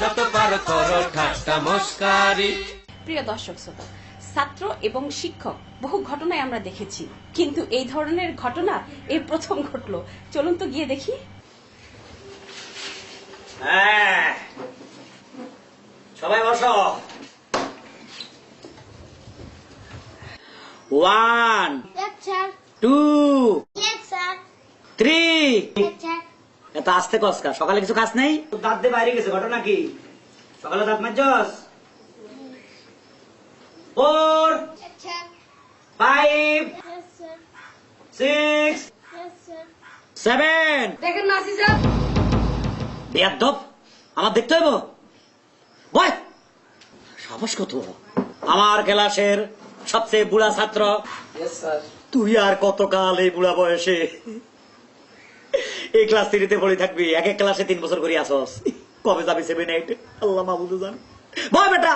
যত পারো করো ঠাট্টা মস্কারি। প্রিয় দর্শক শ্রোতা, ছাত্র এবং শিক্ষক বহু ঘটনায় আমরা দেখেছি, কিন্তু এই ধরনের ঘটনা এই প্রথম ঘটলো। চলুন তো গিয়ে দেখি। সবাই বসো। 1 Yes, sir. 2 Yes, sir. 3 Yes, sir. এত আস্তে কসকা, সকালে কিছু কাজ নেই? দাঁত দিয়ে বাইরে গেছে, ঘটনা কি? সকালে দাঁত মাজছস? 4 Yes, sir. 5 Yes, sir. 6 Yes, sir. 7 দেখেন না স্যার। বেয়াদব, আমার দেখতে হইব? বয় সাহস কত! আমার ক্লাসের সবচেয়ে বুড়া ছাত্র। তুই আর কতকাল এই বুড়া বয়সে এই ক্লাস 3-তে পড়ে থাকবি? এক এক ক্লাসে 3 বছর করে আসস, কবে যাবি 7-8? আল্লাহ মাহবুদ জান। বয় বেটা।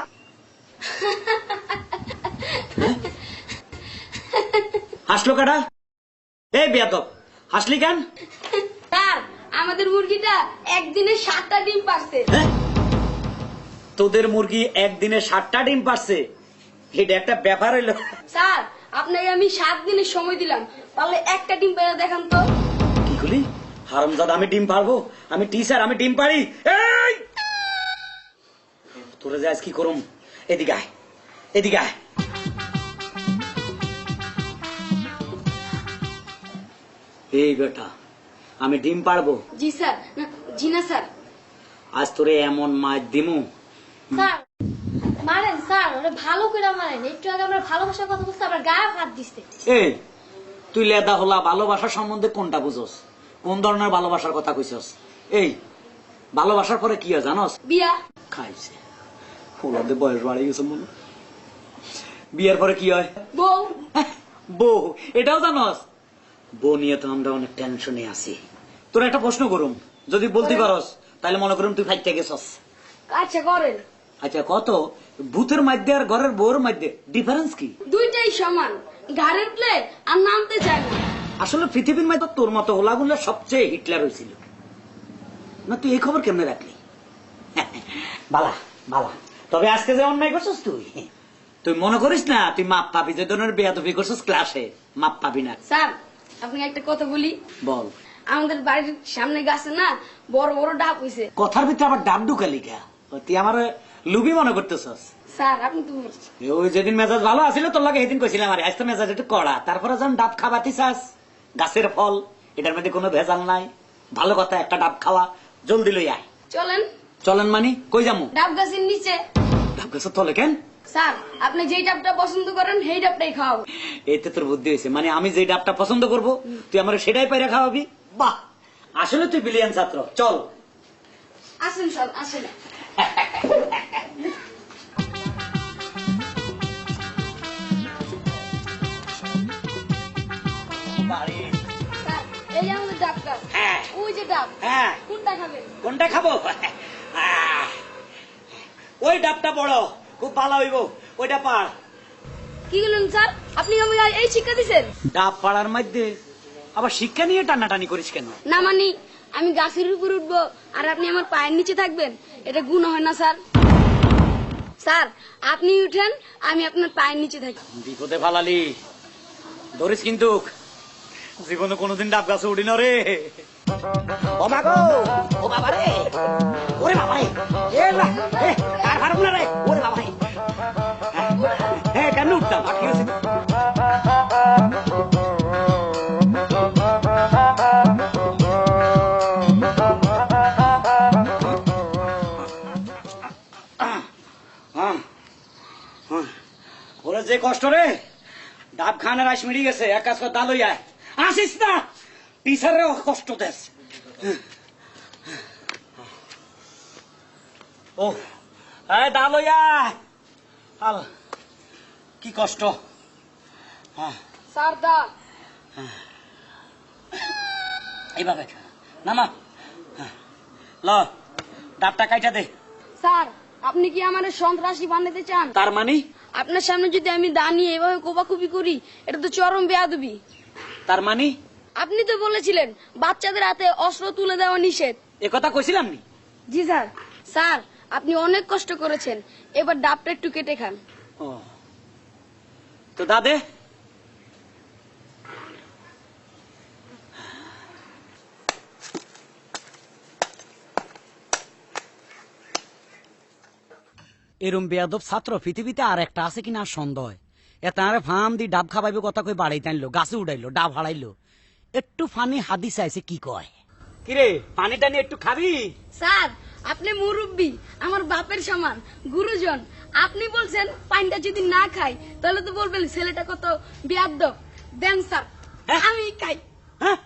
হাসলো কাটা? এই বেয়াদব, হাসলি কেন? স্যার, আমাদের মুরগিটা একদিনে 7টা ডিম পারছে। হ্যাঁ? তোদের মুরগি একদিনে 7টা ডিম পারছে? এটা একটা ব্যাপার হইলো? স্যার, আপনাকে আমি 7 দিনের সময় দিলাম, তাহলে একটা ডিম পেরে দেখান তো। কি করলি? হারামজাদা, আমি ডিম পারবো? আমি টিচার, আমি ডিম পারি? এই তোরা যে আজ কি করুম, এদিকে আয়, এদিকে আয়। এই বেটা, আমি ডিম পারবো? জি স্যার। জি না স্যার। আজ তোরে এমন মাছ দিমু। স্যার মারেন স্যার, ওরে ভালো করে মারেন। একটু আগে আমরা ভালোবাসার কথা বলছি, আবার গায়ে হাত দিচ্ছে। এই তুই লেদা হলা ভালোবাসার সম্বন্ধে কোনটা বুঝোস? কোন ধরনের ভালোবাসার কথা কইছস? এই ভালোবাসার পরে কি হয় জানোস? বিয়া। খাইছে ওলাদের বয়স বাড়ি গেছে মনে। বিয়ের পরে কি হয়? বউ। বউ, এটাও জানোস? বউ নিয়ে তো আমরা অনেক টেনশনে আছি। তোর একটা প্রশ্ন করুম, যদি বলতে পারস তাহলে মনে করুম তুই ফাইটে গেছস। আচ্ছা করেন। আচ্ছা কত, ভূতের মধ্যে আর ঘরের বউর মধ্যে ডিফারেন্স কি? দুইটাই সমান, ঘাড়ের প্লেট আর নামতে চায় না। আসলে পৃথিবীর মধ্যে তোর মতো হোলাগুলা সবচেয়ে হিটলার হয়েছিল না। তুই এই খবর কেমনে রাখলি? বালা বালা, তবে আজকে যে অন্যায় করছিস তুই, তুই মনে করিস না তুই মাপ পাবি? যে ধরনের বেয়াদবি করছিস ক্লাসে, মাপ পাবি না। স্যার, আপনাকে একটা কথা বলি। বল। আমাদের বাড়ির সামনে গাছে না বড় বড় ডাব হইছে। কথার ভিতরে আবার ডাব ঢুকালি কে? তুই আমার লুবি মনে করতেছস? স্যার আপনি তো ওই যেদিন মেজাজ ভালো আছিল তোর লাগে সেদিন কইছিলাম, আরে আজ তো মেজাজ একটু কড়া। তারপরে যখন ডাব খাবাতি চাস, গাছের ফল, এটার মধ্যে কোনো ভেজাল নাই। ভালো কথা, একটা ডাব খাওয়া, জলদি লই আয়। চলেন। চলেন মানে কই যামু? ডাব গাছের নিচে। ডাব গাছের তলে কেন? স্যার, আপনি যেই ডাবটা পছন্দ করেন সেই ডাবটাই খাওয়াবো। এতে তোর বুদ্ধি হয়েছে, মানে আমি যে ডাবটা পছন্দ করব তুই আমার সেটাই পাইরা খাওয়াবি? বাহ, আসলে তুই ব্রিলিয়ান ছাত্র। চল। আসেন স্যার, আসেন। স্যার, এই যে আমাদের ডাবটা। হ্যাঁ। ওই যে ডাব। হ্যাঁ। কোনটা খাবেন? কোনটা খাবো? ওই ডাবটা বড়, খুব ভালো হইব, ওইটা পার। কি বলেন স্যার? আপনি আমাকে এই শিক্ষা দিচ্ছেন? ডাব পাড়ার মধ্যে আবার শিক্ষা নিয়ে টানাটানি করিস কেন? না মানে আমি গাছের উপর উঠবো আর আপনি আমার পায়ের নিচে থাকবেন, এটা গুণ হয় না স্যার? স্যার আপনি উঠেন, আমি আপনার পায়ের নিচে থাকি। বিপদে ফালালি, ধরিস কিন্তু। জীবনে কোনোদিন ডাব গাছে উঠি না রে। ও মা গো, ও বাবা রে, ওরে বাবা রে, আর পারব না রে, ওরে বাবা রে। হ্যাঁ কেন উঠতাম, আটকে গেছি। ওরা যে কষ্ট রে, ডাব খানের আইস মিড়ি গেছে। এক কাজ কর, দা লই আয়। আসিস না, টিচারেও কষ্ট দেস। ও দা লই আয়। হাল কি কষ্ট। স্যার দা এইভাবে নামা, ল ডাবটা কাইটা দে। স্যার আপনি কি আমার সন্ত্রাসী বানাতে চান? তার মানে? আপনার সামনে যদি আমি দাঁড়িয়ে এভাবে কোপাকুপি করি, এটা তো চরম বেয়াদবি। তার মানে? আপনি তো বলেছিলেন বাচ্চাদের হাতে অস্ত্র তুলে দেওয়া নিষেধ। এ কথা কইছিলাম নি? জি স্যার। স্যার আপনি অনেক কষ্ট করেছেন, এবার ডাবটা একটু কেটে খান। ও তো দাদে এরম বেয়াদব ছাত্র পৃথিবীতে আর একটা আছে কিনা সন্দেহ। এতারে ফার্ম দি ডাব খাবাইবে কথা কই বাড়াই টানলো, গাছে উড়াইলো, ডাব হারাইলো। একটু ফানি হাদিস আইছে কি কয়? কিরে পানি টানি একটু খাবি? স্যার আপনি মুরব্বী, আমার বাপের সমান, গুরুজন। আপনি বলছেন পানিটা যদি না খাই তাহলে তো বলবেন ছেলেটা কত বেয়াদব। দেন স্যার, আমি খাই। হ্যাঁ